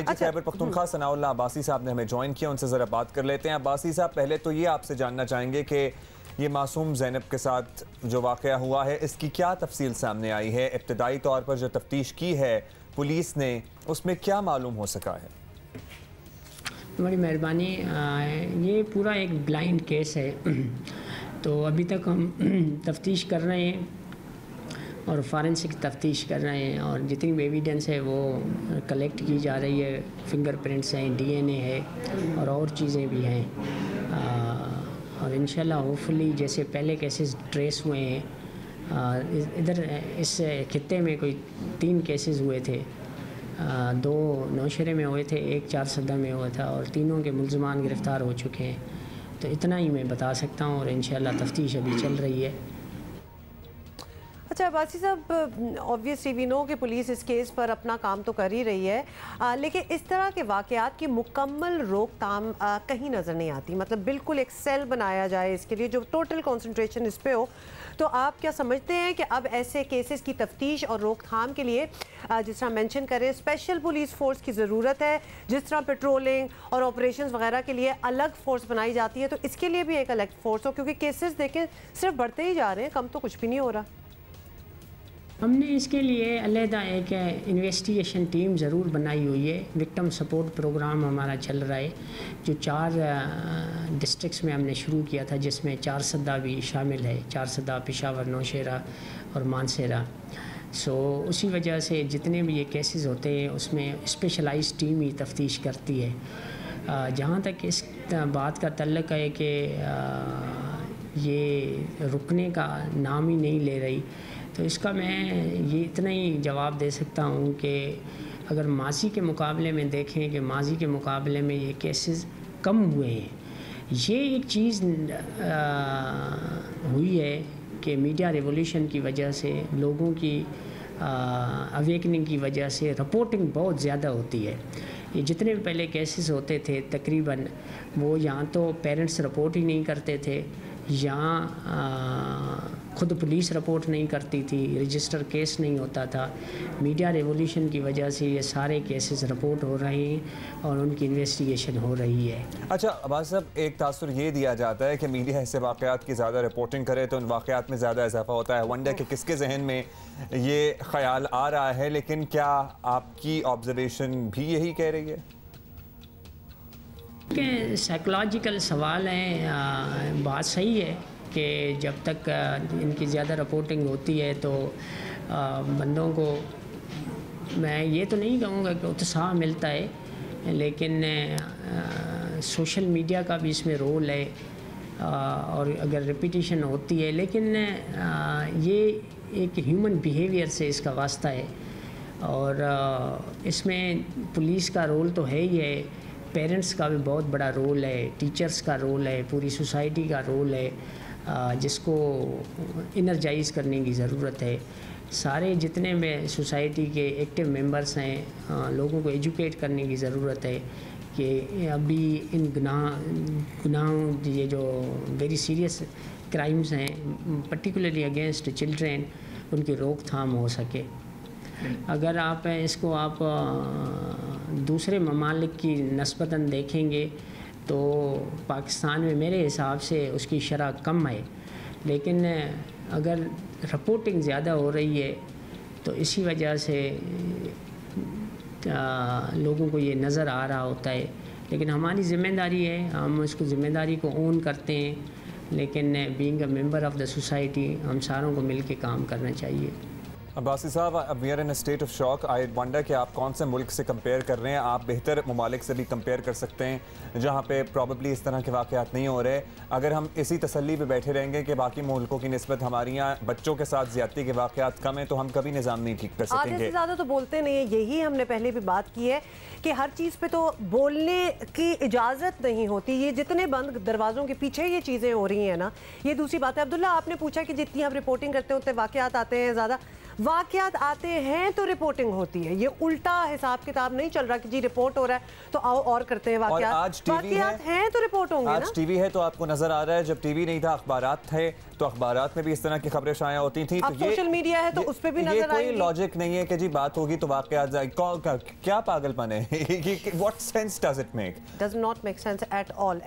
खैबर पख्तूनख्वा सनाउल्लाह अब्बासी साहब ने हमें ज्वाइन किया, उनसे ज़रा बात कर लेते हैं। अब्बासी साहब, पहले तो ये आपसे जानना चाहेंगे कि ये मासूम ज़ैनब के साथ जो वाक़या हुआ है इसकी क्या तफसील सामने आई है? इब्तदाई तौर पर जो तफ्तीश की है पुलिस ने उसमें क्या मालूम हो सका है? बड़ी मेहरबानी। ये पूरा एक ब्लाइंड केस है, तो अभी तक हम तफ्तीश कर रहे हैं और फॉरेंसिक तफ्तीश कर रहे हैं, और जितनी भी एविडेंस है वो कलेक्ट की जा रही है। फिंगरप्रिंट्स हैं, डीएनए है और चीज़ें भी हैं, और इंशाल्लाह होपफुली जैसे पहले केसेस ट्रेस हुए हैं, इधर इस खित्ते में कोई 3 केसेस हुए थे, 2 नौशहरे में हुए थे, 1 चारसदा में हुआ था, और तीनों के मुल्ज़मान गिरफ़्तार हो चुके हैं। तो इतना ही मैं बता सकता हूँ, और इंशाल्लाह तफ्तीश अभी चल रही है। अच्छा अब्बासी साहब, ऑब्वियसली वी नो कि पुलिस इस केस पर अपना काम तो कर ही रही है, लेकिन इस तरह के वाक़यात की मुकम्मल रोकथाम कहीं नज़र नहीं आती। मतलब बिल्कुल एक सेल बनाया जाए इसके लिए जो टोटल कंसंट्रेशन इस पे हो। तो आप क्या समझते हैं कि अब ऐसे केसेस की तफ्तीश और रोकथाम के लिए जिस तरह मेंशन करें स्पेशल पुलिस फोर्स की ज़रूरत है, जिस तरह पेट्रोलिंग और ऑपरेशंस वगैरह के लिए अलग फोर्स बनाई जाती है, तो इसके लिए भी एक अलग फोर्स हो? क्योंकि केसेस देखें सिर्फ बढ़ते ही जा रहे हैं, कम तो कुछ भी नहीं हो रहा। हमने इसके लिए अलहदा एक इन्वेस्टिगेशन टीम ज़रूर बनाई हुई है। विक्टिम सपोर्ट प्रोग्राम हमारा चल रहा है, जो 4 डिस्ट्रिक्ट्स में हमने शुरू किया था, जिसमें चारसदा भी शामिल है, चारसदा, पेशावर, नौशहरा और मानसेरा। सो उसी वजह से जितने भी ये केसेस होते हैं उसमें स्पेशलाइज्ड टीम ही तफ्तीश करती है। जहाँ तक इस बात का तल्लुक़ है कि ये रुकने का नाम ही नहीं ले रही, तो इसका मैं ये इतना ही जवाब दे सकता हूँ कि अगर माजी के मुकाबले में देखें कि माजी के मुकाबले में ये केसेस कम हुए हैं, ये एक चीज़ हुई है कि मीडिया रिवॉल्यूशन की वजह से, लोगों की अवेकनिंग की वजह से रिपोर्टिंग बहुत ज़्यादा होती है। ये जितने भी पहले केसेस होते थे तकरीबन वो यहाँ तो पेरेंट्स रिपोर्ट ही नहीं करते थे, यहाँ खुद पुलिस रिपोर्ट नहीं करती थी, रजिस्टर केस नहीं होता था। मीडिया रिवॉल्यूशन की वजह से ये सारे केसेस रिपोर्ट हो रहे हैं और उनकी इन्वेस्टिगेशन हो रही है। अच्छा अब्बास साहब, एक तासुर ये दिया जाता है कि मीडिया ऐसे वाक़यात की ज़्यादा रिपोर्टिंग करे तो उन वाक़यात में ज़्यादा इजाफा होता है। वनडे के किसके जहन में ये ख्याल आ रहा है, लेकिन क्या आपकी ऑब्जर्वेशन भी यही कह रही है? कि साइकोलॉजिकल सवाल है, बात सही है कि जब तक इनकी ज़्यादा रिपोर्टिंग होती है तो बंदों को, मैं ये तो नहीं कहूँगा कि उत्साह मिलता है, लेकिन सोशल मीडिया का भी इसमें रोल है, और अगर रिपीटिशन होती है, लेकिन ये एक ह्यूमन बिहेवियर से इसका वास्ता है, और इसमें पुलिस का रोल तो है ही है, पेरेंट्स का भी बहुत बड़ा रोल है, टीचर्स का रोल है, पूरी सोसाइटी का रोल है, जिसको इनर्जाइज़ करने की ज़रूरत है। सारे जितने भी सोसाइटी के एक्टिव मेंबर्स हैं, लोगों को एजुकेट करने की ज़रूरत है कि अभी इन गुनाहों, ये जो वेरी सीरियस क्राइम्स हैं पर्टिकुलरली अगेंस्ट चिल्ड्रेन, उनकी रोकथाम हो सके। अगर आप इसको आप दूसरे ममालिक की नस्बतन देखेंगे तो पाकिस्तान में मेरे हिसाब से उसकी शरह कम है, लेकिन अगर रिपोर्टिंग ज़्यादा हो रही है तो इसी वजह से लोगों को ये नज़र आ रहा होता है। लेकिन हमारी ज़िम्मेदारी है, हम उसको ज़िम्मेदारी को ओन करते हैं, लेकिन being a member of the society हम सारों को मिल के काम करना चाहिए। अब्बासी साहब, we are in a state of shock. I wonder कि आप कौन से मुल्क से कंपेयर कर रहे हैं? आप बेहतर ममालिक से भी कंपेयर कर सकते हैं जहाँ पे प्रॉबली इस तरह के वाक़यात नहीं हो रहे। अगर हम इसी तसल्ली पे बैठे रहेंगे कि बाकी मुल्कों की निस्बत हमारे यहाँ बच्चों के साथ ज़्यादती के वाक़यात कम है, तो हम कभी निज़ाम नहीं ठीक कर सकेंगे। आधे से ज़्यादा तो बोलते नहीं है, यही हमने पहले भी बात की है कि हर चीज़ पे तो बोलने की इजाज़त नहीं होती। ये जितने बंद दरवाज़ों के पीछे ये चीज़ें हो रही हैं ना, ये दूसरी बात है। अब्दुल्ला, आपने पूछा कि जितनी आप रिपोर्टिंग करते हैं उतने वाक़यात आते हैं ज़्यादा। वाकयात आते हैं तो रिपोर्टिंग होती है, ये उल्टा हिसाब किताब नहीं चल रहा कि जी रिपोर्ट हो रहा है तो आओ और करते हैं वाकयात। आज टीवी हैं तो रिपोर्ट होंगे ना। आज टीवी है तो आपको नजर आ रहा है, जब टीवी नहीं था अखबारात थे तो अखबारात में भी इस तरह की खबरें शाया होती थी। अब सोशल मीडिया है तो उस पे भी नजर आएगी। कोई लॉजिक नहीं है कि जी बात होगी तो वाकयात क्या पागलपन है? What sense does it make? Does not make sense at all.